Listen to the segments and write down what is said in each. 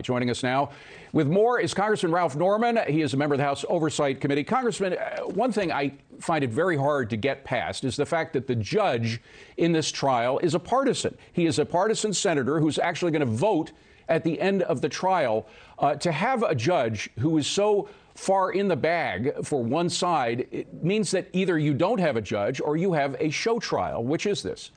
Joining us now with more is Congressman Ralph Norman. He is a member of the House Oversight Committee. Congressman, one thing I find it very hard to get past is the fact that the judge in this trial is a partisan. He is a partisan senator who's actually going to vote at the end of the trial. To have a judge who is so far in the bag for one side, it means that either you don't have a judge or you have a show trial. Which is this?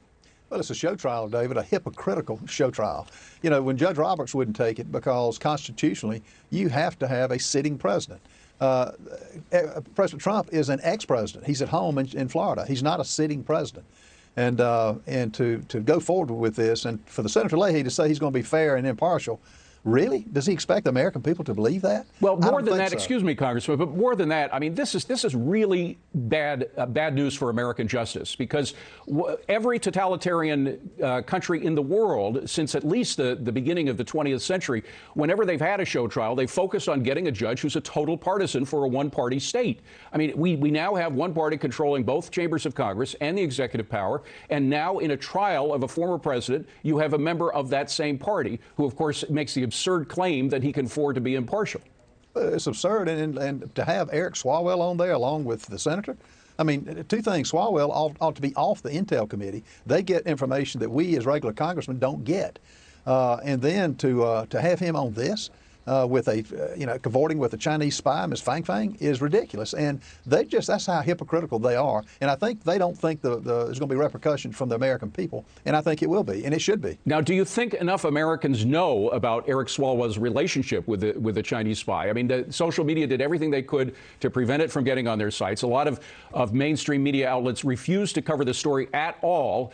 Well, it's a show trial, David, a hypocritical show trial. You know, when Judge Roberts wouldn't take it because constitutionally you have to have a sitting president. President Trump is an ex-president. He's at home in Florida. He's not a sitting president. And to go forward with this, and for the Senator Leahy to say he's going to be fair and impartial, really? Does he expect the American people to believe that? Well, more than that, excuse me, Congressman, but more than that, I mean, this is really bad news for American justice, because every totalitarian country in the world, since at least the beginning of the 20th century, whenever they've had a show trial, they focus on getting a judge who's a total partisan for a one-party state. I mean, we now have one party controlling both chambers of Congress and the executive power, and now in a trial of a former president, you have a member of that same party who, of course, makes the absurd claim that he can afford to be impartial. It's absurd, and to have Eric Swalwell on there along with the senator. I mean, two things. Swalwell ought to be off the Intel Committee. They get information that we as regular congressmen don't get. And then to have him on this with cavorting with a Chinese spy, Ms. Fang Fang, is ridiculous. And that's how hypocritical they are. And I think they don't think there's going to be repercussions from the American people. And I think it will be, and it should be. Now, do you think enough Americans know about Eric Swalwell's relationship with the Chinese spy? I mean, the social media did everything they could to prevent it from getting on their sites. A lot of mainstream media outlets refused to cover the story at all,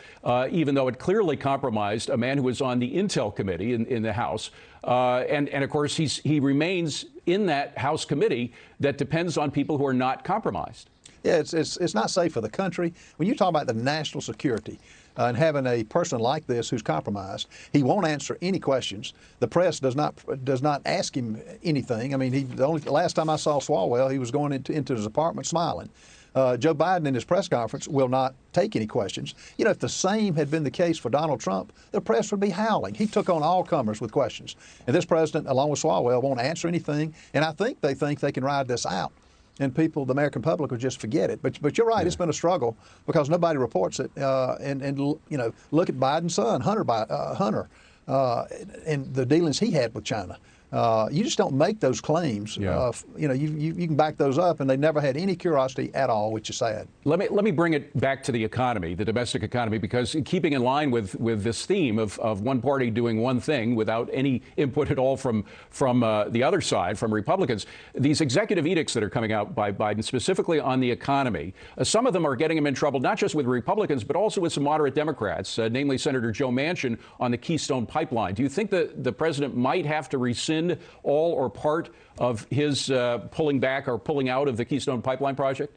even though it clearly compromised a man who was on the Intel Committee in the House. And of course, he remains in that House committee that depends on people who are not compromised. Yeah, it's not safe for the country. When you talk about the national security and having a person like this who's compromised, he won't answer any questions. The press does not ask him anything. I mean, the last time I saw Swalwell, he was going into his apartment smiling. Joe Biden in his press conference will not take any questions. You know, if the same had been the case for Donald Trump, the press would be howling. He took on all comers with questions. And this president, along with Swalwell, won't answer anything. And I think they can ride this out. And people, the American public, will just forget it. But you're right, yeah. It's been a struggle because nobody reports it. And you know, look at Biden's son, Hunter, and the dealings he had with China. You just don't make those claims. Yeah. You know, you can back those up, and they never had any curiosity at all, which is sad. Let me bring it back to the economy, the domestic economy, because keeping in line with this theme of one party doing one thing without any input at all from the other side, from Republicans, these executive edicts that are coming out by Biden, specifically on the economy, some of them are getting him in trouble, not just with Republicans, but also with some moderate Democrats, namely Senator Joe Manchin on the Keystone Pipeline. Do you think that the president might have to rescind all or part of his pulling back or pulling out of the Keystone Pipeline project?